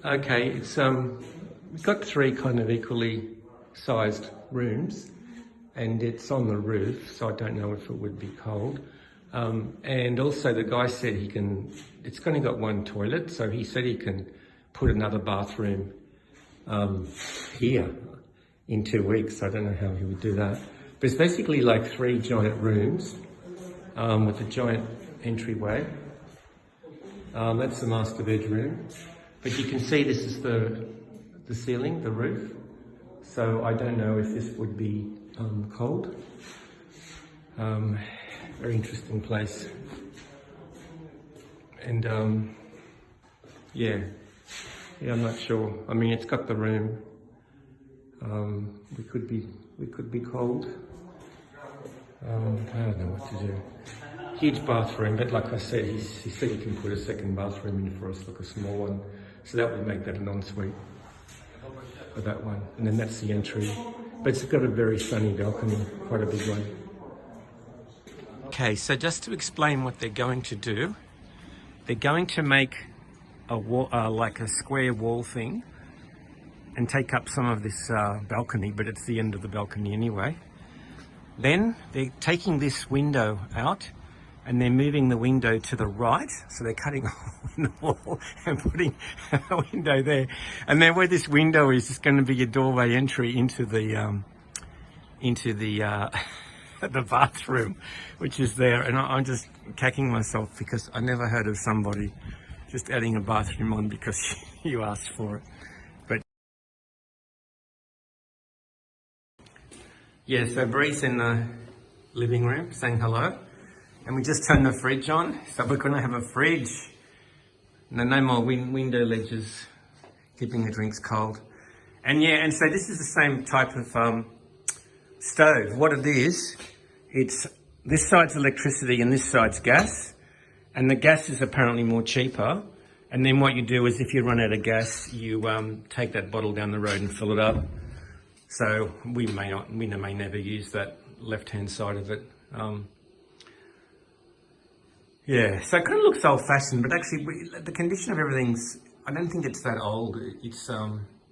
Okay, it's we've got three kind of equally sized rooms, and it's on the roof, so I don't know if it would be cold. And also the guy said it's only got one toilet, so he said he can put another bathroom here in 2 weeks. I don't know how he would do that. But it's basically like three giant rooms with a giant entryway. That's the master bedroom. But you can see this is the ceiling, the roof. So I don't know if this would be cold. Very interesting place. And yeah, I'm not sure. I mean, it's got the room. We could be cold. I don't know what to do. Huge bathroom, but like I said, he said he can put a second bathroom in for us, like a small one. So that would make that an ensuite for that one. And then that's the entry. But it's got a very sunny balcony, quite a big one. Okay, so just to explain what they're going to do, they're going to make a wall, like a square wall thing, and take up some of this balcony, but it's the end of the balcony anyway. Then they're taking this window out and they're moving the window to the right. So they're cutting a hole in the wall and putting a window there. And then where this window is going to be a doorway entry into the the bathroom, which is there. And I'm just cacking myself because I never heard of somebody just adding a bathroom on because you asked for it. But yeah, so Bree's in the living room saying hello. And we just turned the fridge on, so we're going to have a fridge. No more window ledges, keeping the drinks cold. And yeah, and so this is the same type of stove. What it is, it's this side's electricity and this side's gas. And the gas is apparently more cheaper. And then what you do is if you run out of gas, you take that bottle down the road and fill it up. So we may never use that left-hand side of it. Yeah, so it kind of looks old-fashioned, but actually the condition of everything's, I don't think it's that old. It's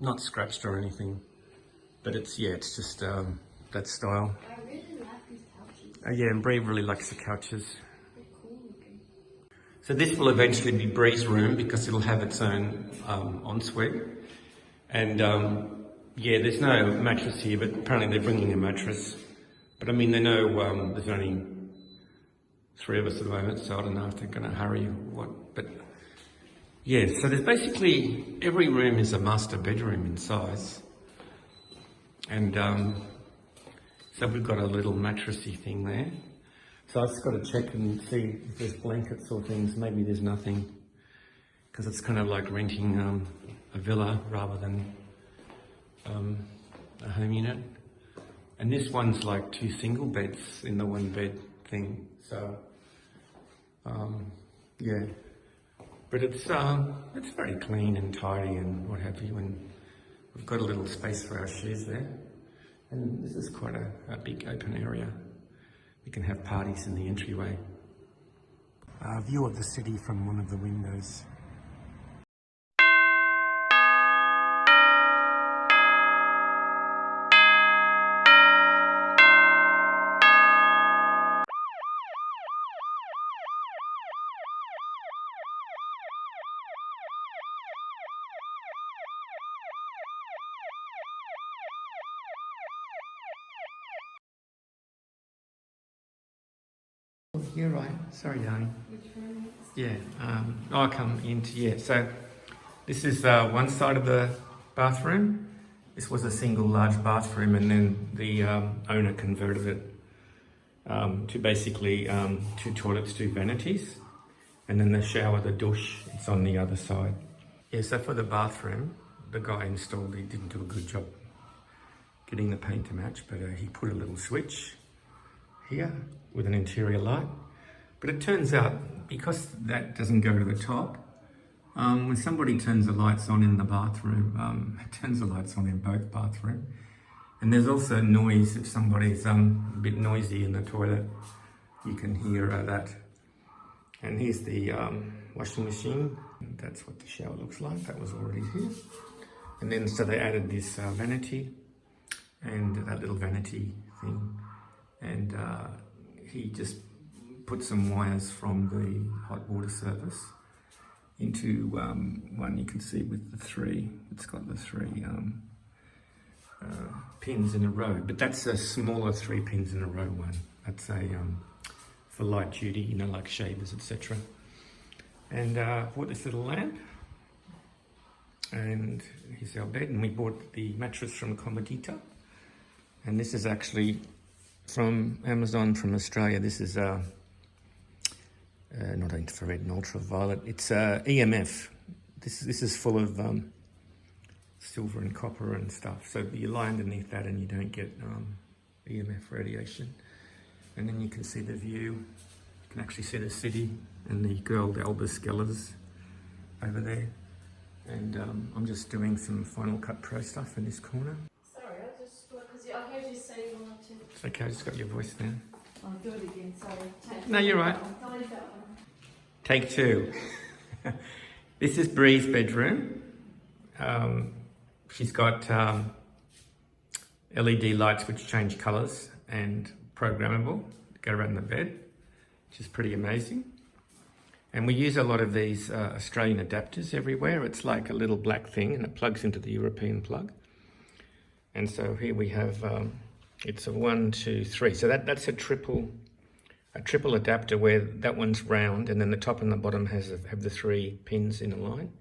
not scratched or anything, but it's just that style. I really like these couches. Yeah, and Bree really likes the couches. They're cool looking. So this will eventually be Bree's room because it'll have its own ensuite. And yeah, there's no mattress here, but apparently they're bringing a mattress. But I mean, they know there's only 3 of us at the moment, so I don't know if they're going to hurry or what. But yeah, so there's basically every room is a master bedroom in size. And so we've got a little mattressy thing there. So I've just got to check and see if there's blankets or things. Maybe there's nothing, because it's kind of like renting a villa rather than a home unit. And this one's like 2 single beds in the 1 bed thing. So yeah, but it's very clean and tidy and what have you. And we've got a little space for our shoes there. And this is quite a big open area. We can have parties in the entryway. View of the city from one of the windows. You're right. Sorry, darling. Which one? Yeah. I'll come into, yeah. So this is one side of the bathroom. This was a single large bathroom, and then the owner converted it to basically 2 toilets, 2 vanities. And then the shower, the douche, it's on the other side. Yeah, so for the bathroom, the guy installed, he didn't do a good job getting the paint to match, but he put a little switch here with an interior light. But it turns out, because that doesn't go to the top, when somebody turns the lights on in the bathroom, it turns the lights on in both bathrooms. And there's also noise. If somebody's a bit noisy in the toilet, you can hear that. And here's the washing machine. And that's what the shower looks like. That was already here. And then so they added this vanity and that little vanity thing. And he just put some wires from the hot water service into one you can see with the three. It's got the three pins in a row, but that's a smaller 3 pins in a row one. That's a for light duty, you know, like shavers, etc. And bought this little lamp, and here's our bed. And we bought the mattress from Comodita, and this is actually from Amazon from Australia. This is not infrared and ultraviolet. It's EMF. This is full of silver and copper and stuff. So you lie underneath that and you don't get EMF radiation. And then you can see the view. You can actually see the city and the gold Alba Skellas over there. And I'm just doing some Final Cut Pro stuff in this corner. Sorry, I just because I heard you say you wanted to. It's okay, I just got your voice now. I'll do it again. Sorry. No, you're right. Sorry, that one. Take 2. This is Bree's bedroom. She's got LED lights which change colours and programmable to go around the bed, which is pretty amazing. And we use a lot of these Australian adapters everywhere. It's like a little black thing and it plugs into the European plug. And so here we have, it's a 1, 2, 3. So that's a triple adapter where that one's round and then the top and the bottom have the 3 pins in a line.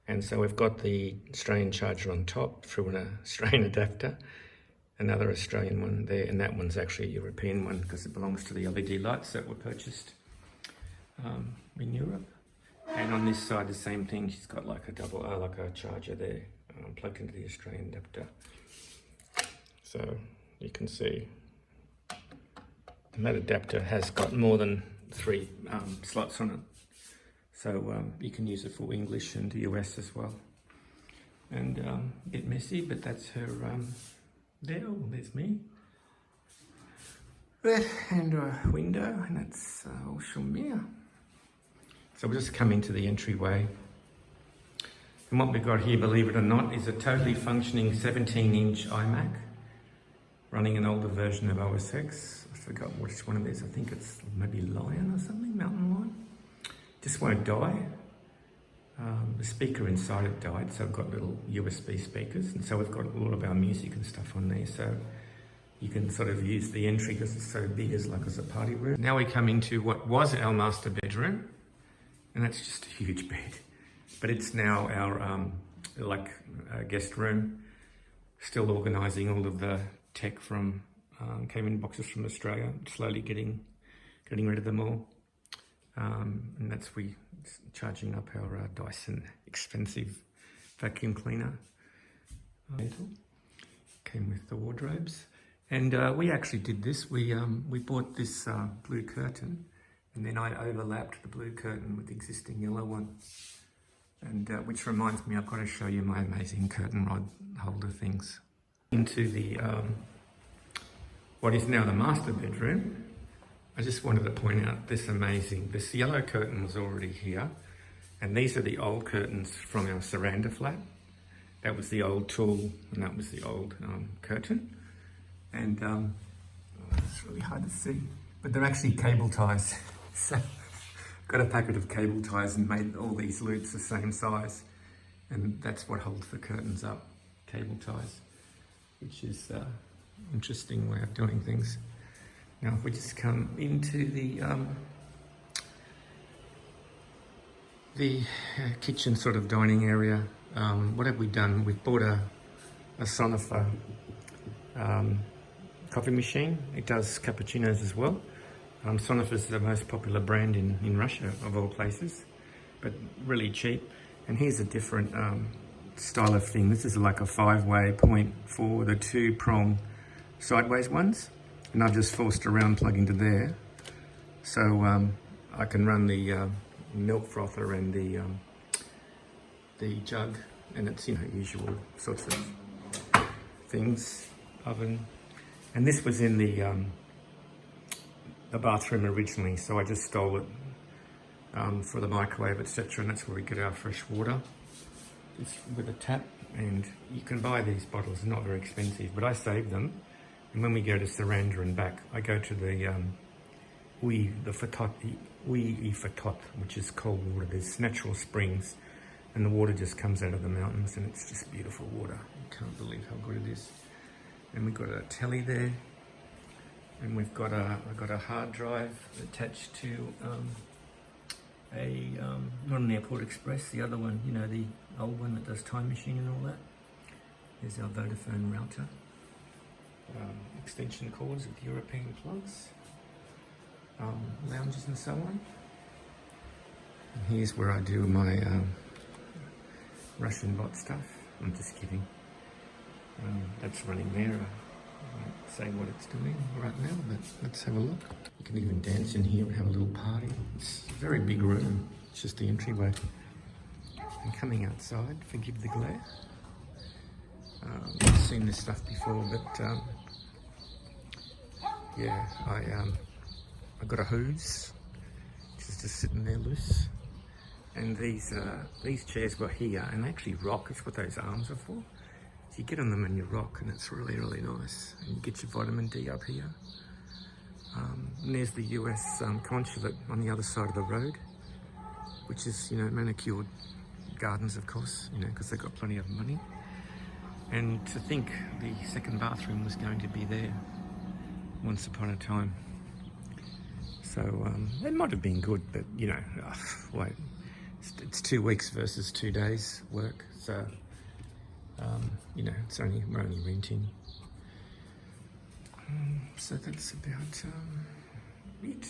And so we've got the Australian charger on top through an Australian adapter, another Australian one there, and that one's actually a European one because it belongs to the LED lights that were purchased in Europe. And on this side, the same thing. She's got like a like a charger there plugged into the Australian adapter. So you can see, and that adapter has got more than 3 slots on it. So you can use it for English and US as well. And a bit messy, but that's her there. Oh, there's me. And a window, and that's Ocean Mere. So we'll just come into the entryway. And what we've got here, believe it or not, is a totally functioning 17-inch iMac running an older version of OS X. I forgot which one of these. I think it's maybe Lion or something, Mountain Lion. Just won't die. The speaker inside it died, so I've got little USB speakers, and so we've got a lot of our music and stuff on there, so you can sort of use the entry because it's so big as a party room. Now we come into what was our master bedroom, and that's just a huge bed, but it's now our guest room. Still organising all of the tech from came in boxes from Australia, slowly getting rid of them all. And that's we charging up our Dyson expensive vacuum cleaner. Came with the wardrobes, and we actually did this. We bought this blue curtain, and then I overlapped the blue curtain with the existing yellow one. And which reminds me, I've got to show you my amazing curtain rod holder things. Into the what is now the master bedroom. I just wanted to point out this yellow curtain was already here, and these are the old curtains from our Saranda flat. That was the old tool, and that was the old curtain. And it's really hard to see, but they're actually cable ties. So got a packet of cable ties and made all these loops the same size, and that's what holds the curtains up, cable ties, which is an interesting way of doing things. Now, if we just come into the kitchen sort of dining area, what have we done? We've bought a Sonifer coffee machine. It does cappuccinos as well. Sonifer is the most popular brand in Russia, of all places, but really cheap. And here's a different style of thing. This is like a 5-way 0.4, the 2-prong sideways ones. And I've just forced a round plug into there, so I can run the milk frother and the jug, and it's usual sorts of things, oven. And this was in the bathroom originally, so I just stole it for the microwave, etc. And that's where we get our fresh water. It's with a tap, and you can buy these bottles, they're not very expensive, but I save them. And when we go to Tirana and back, I go to the Fatot, which is cold water. There's natural springs, and the water just comes out of the mountains, and it's just beautiful water. I can't believe how good it is. And we've got a telly there, and I've got a hard drive attached to not an Airport Express, the other one, you know, the old one that does Time Machine and all that. There's our Vodafone router. Extension cords with European plugs. Lounges and so on. And here's where I do my Russian bot stuff. I'm just kidding. That's running there. I won't say what it's doing right now, but let's have a look. You can even dance in here and have a little party. It's a very big room. It's just the entryway. And coming outside, forgive the glare. I've seen this stuff before, but yeah, I got a hose, which is just sitting there loose. And these chairs were here, and they actually rock. It's what those arms are for. So you get on them and you rock, and it's really, really nice. And you get your vitamin D up here. And there's the US consulate on the other side of the road, which is, you know, manicured gardens, of course, you know, because they've got plenty of money. And to think the second bathroom was going to be there once upon a time. So it might have been good, but you know, wait, it's 2 weeks versus 2 days work. So you know, we're only renting. So that's about it.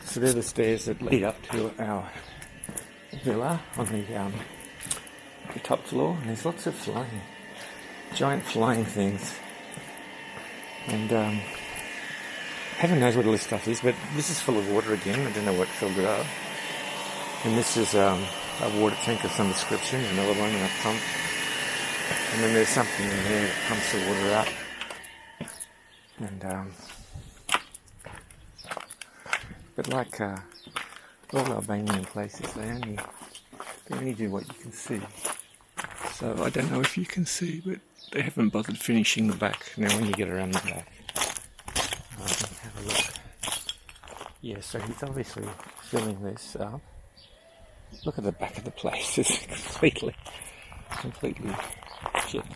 So they're the stairs that lead up to our villa on the top floor, and there's lots of giant flying things. And heaven knows what all this stuff is, but this is full of water again. I don't know what filled it up. And this is a water tank of some description, another one, and a pump. And then there's something in there that pumps the water out. And but like all Albanian places, they only do what you can see. So I don't know if you can see, but they haven't bothered finishing the back. Now when you get around the back, have a look. Yeah, so he's obviously filling this up. Look at the back of the place. It's completely shit.